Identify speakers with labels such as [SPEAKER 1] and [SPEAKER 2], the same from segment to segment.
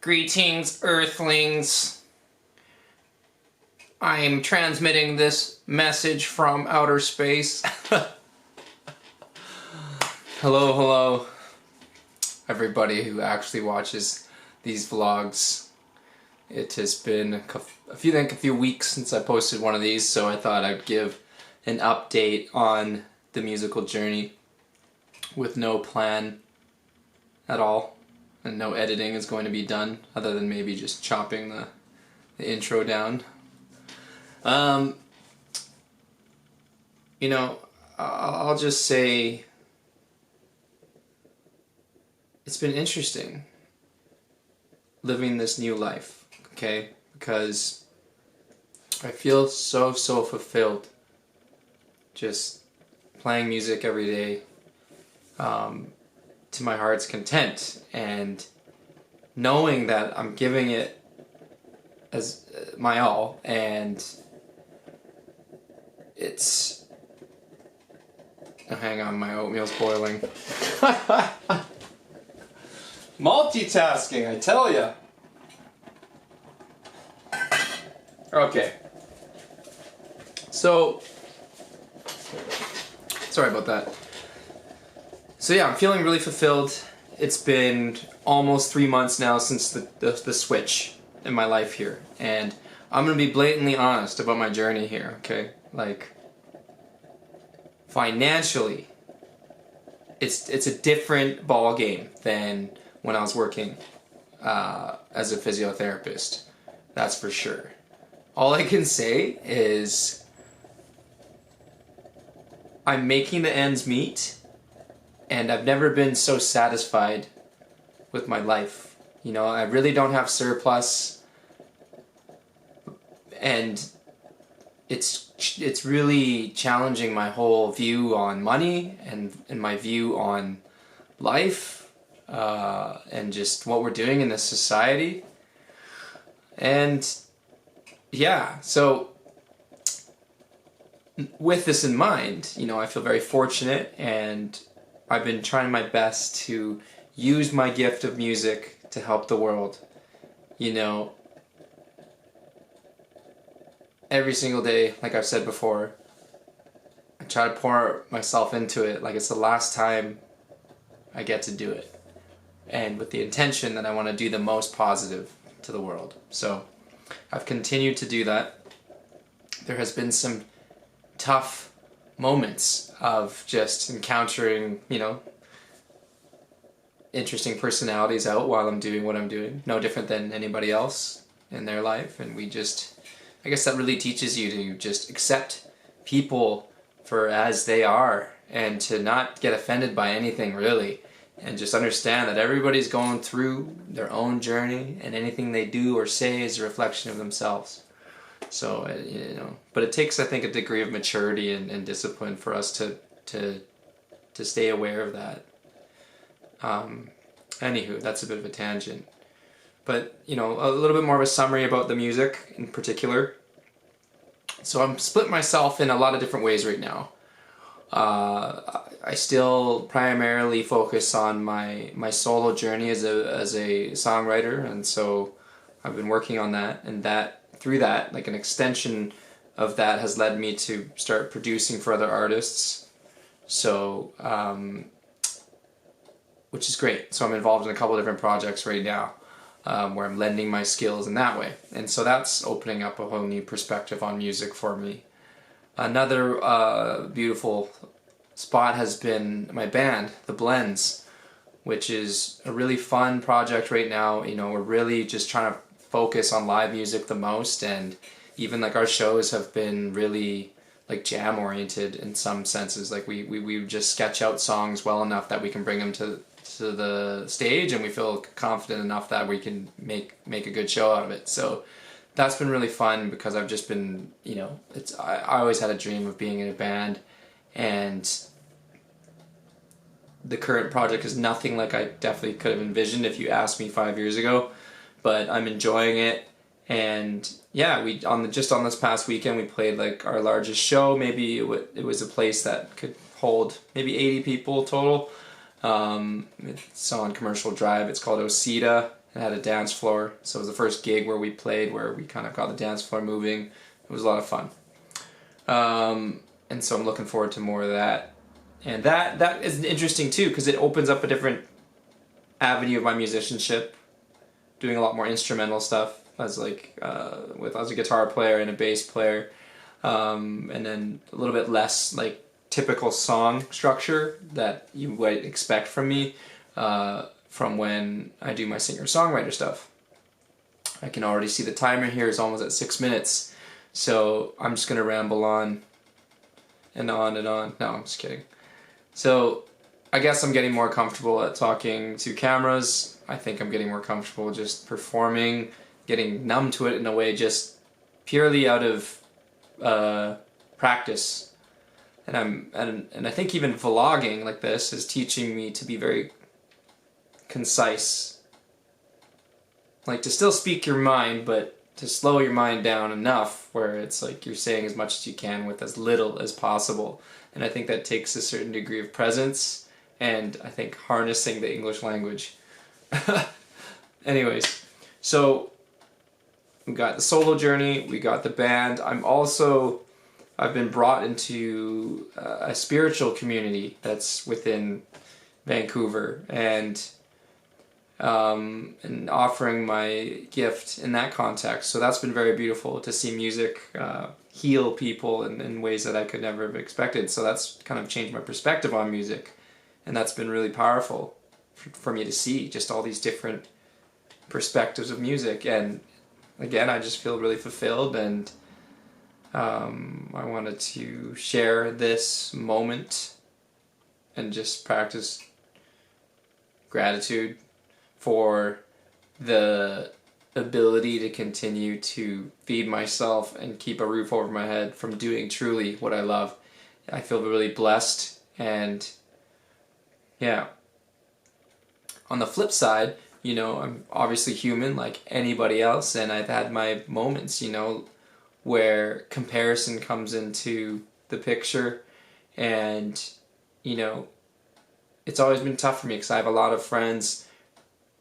[SPEAKER 1] Greetings, Earthlings. I am transmitting this message from outer space. Hello, hello, everybody who actually watches these vlogs. It has been a few weeks since I posted one of these, so I thought I'd give an update on the musical journey with no plan at all. And no editing is going to be done, other than maybe just chopping the intro down. I'll just say it's been interesting living this new life, okay? Because I feel so fulfilled just playing music every day. To my heart's content, and knowing that I'm giving it as my all, and it's... Oh, hang on, my oatmeal's boiling. Multitasking, I tell ya. Okay. So, sorry about that. So yeah, I'm feeling really fulfilled. It's been almost 3 months now since the switch in my life here. And I'm going to be blatantly honest about my journey here, okay? Like, financially, it's a different ball game than when I was working as a physiotherapist. That's for sure. All I can say is I'm making the ends meet. And I've never been so satisfied with my life. You know, I really don't have surplus, and it's really challenging my whole view on money and my view on life, and just what we're doing in this society. And yeah, so with this in mind, you know, I feel very fortunate, and I've been trying my best to use my gift of music to help the world. You know, every single day, like I've said before, I try to pour myself into it like it's the last time I get to do it. And with the intention that I want to do the most positive to the world. So I've continued to do that. There has been some tough moments of just encountering, you know, interesting personalities out while I'm doing what I'm doing. No different than anybody else in their life. And I guess that really teaches you to just accept people for as they are and to not get offended by anything really. And just understand that everybody's going through their own journey, and anything they do or say is a reflection of themselves. So, you know, but it takes, I think, a degree of maturity and discipline for us to stay aware of that. Anywho, that's a bit of a tangent. But, you know, a little bit more of a summary about the music in particular. So I'm split myself in a lot of different ways right now. I still primarily focus on my solo journey as a songwriter, and so I've been working on that, and through that, like an extension of that has led me to start producing for other artists. So, which is great. So I'm involved in a couple of different projects right now, where I'm lending my skills in that way. And so that's opening up a whole new perspective on music for me. Another beautiful spot has been my band, The Blends, which is a really fun project right now. You know, we're really just trying to focus on live music the most, and even like our shows have been really like jam oriented in some senses. Like we just sketch out songs well enough that we can bring them to the stage, and we feel confident enough that we can make a good show out of it. So that's been really fun, because I've just been, you know, I always had a dream of being in a band, and the current project is nothing like I definitely could have envisioned if you asked me 5 years ago. But I'm enjoying it, and yeah, just on this past weekend we played like our largest show. Maybe it was a place that could hold maybe 80 people total. It's on Commercial Drive. It's called Osita, It had a dance floor, so it was the first gig where we played, where we kind of got the dance floor moving. It was a lot of fun. And so I'm looking forward to more of that. And that is interesting too, because it opens up a different avenue of my musicianship, doing a lot more instrumental stuff as as a guitar player and a bass player, and then a little bit less like typical song structure that you would expect from me from when I do my singer-songwriter stuff. I can already see the timer here is almost at 6 minutes, so I'm just gonna ramble on and on and on. No, I'm just kidding. So I guess I'm getting more comfortable at talking to cameras. I think I'm getting more comfortable just performing, getting numb to it in a way, just purely out of practice. And I think even vlogging like this is teaching me to be very concise. Like to still speak your mind, but to slow your mind down enough where it's like you're saying as much as you can with as little as possible. And I think that takes a certain degree of presence and I think harnessing the English language. Anyways, so we got the solo journey, we got the band. I've been brought into a spiritual community that's within Vancouver, and offering my gift in that context. So that's been very beautiful to see music heal people in ways that I could never have expected. So that's kind of changed my perspective on music, and that's been really powerful for me to see just all these different perspectives of music. And again, I just feel really fulfilled, and I wanted to share this moment and just practice gratitude for the ability to continue to feed myself and keep a roof over my head from doing truly what I love. I feel really blessed, and yeah. On the flip side, you know, I'm obviously human like anybody else, and I've had my moments, you know, where comparison comes into the picture, and, you know, it's always been tough for me because I have a lot of friends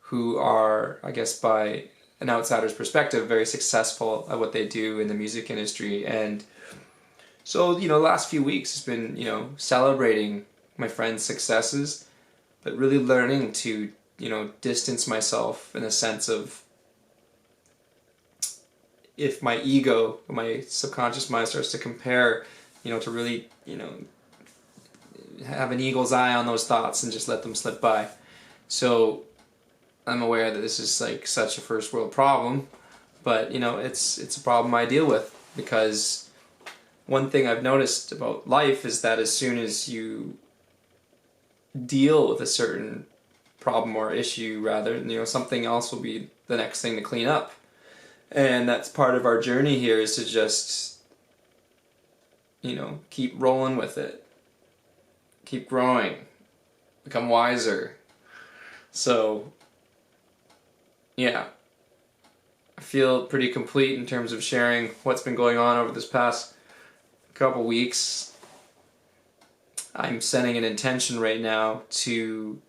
[SPEAKER 1] who are, I guess by an outsider's perspective, very successful at what they do in the music industry. And so, you know, the last few weeks has been, you know, celebrating my friends' successes, but really learning to, you know, distance myself in a sense of, if my ego, my subconscious mind starts to compare, you know, to really, you know, have an eagle's eye on those thoughts and just let them slip by. So I'm aware that this is like such a first world problem, but you know, it's a problem I deal with, because one thing I've noticed about life is that as soon as you deal with a certain problem or issue, rather, you know, something else will be the next thing to clean up. And that's part of our journey here, is to just, you know, keep rolling with it. Keep growing. Become wiser. So, yeah. I feel pretty complete in terms of sharing what's been going on over this past couple weeks. I'm setting an intention right now to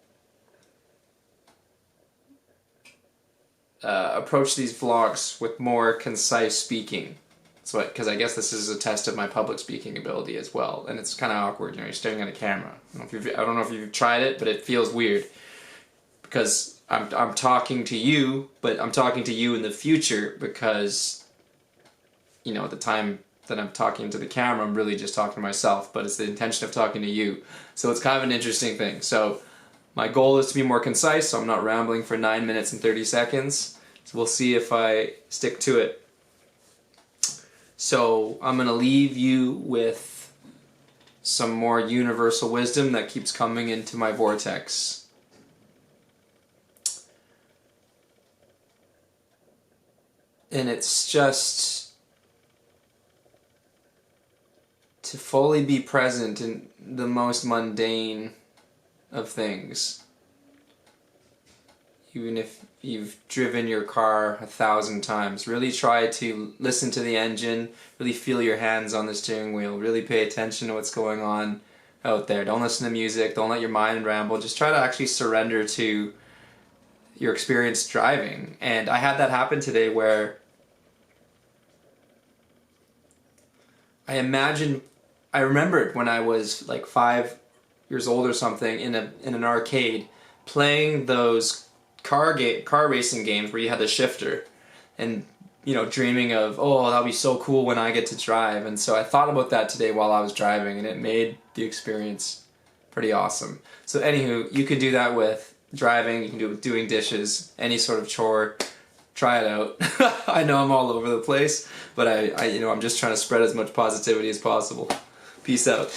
[SPEAKER 1] approach these vlogs with more concise speaking. So, because I guess this is a test of my public speaking ability as well, and it's kind of awkward. You know, you're staring at a camera. I don't know if you've tried it, but it feels weird because I'm talking to you, but I'm talking to you in the future, because, you know, at the time that I'm talking to the camera, I'm really just talking to myself, but it's the intention of talking to you. So it's kind of an interesting thing. So my goal is to be more concise, so I'm not rambling for 9 minutes and 30 seconds. So we'll see if I stick to it. So I'm going to leave you with some more universal wisdom that keeps coming into my vortex. And it's just to fully be present in the most mundane of things. Even if you've driven your car 1,000 times, really try to listen to the engine, really feel your hands on the steering wheel, really pay attention to what's going on out there. Don't listen to music, don't let your mind ramble, just try to actually surrender to, your experience driving. And I had that happen today where I remembered when I was like 5 years old or something in an arcade playing those car racing games where you had the shifter, and dreaming of, oh, that'll be so cool when I get to drive. And so I thought about that today while I was driving, and it made the experience pretty awesome. So anywho, you could do that with driving, you can do it with doing dishes, any sort of chore. Try it out. I know I'm all over the place, but I'm just trying to spread as much positivity as possible. Peace out.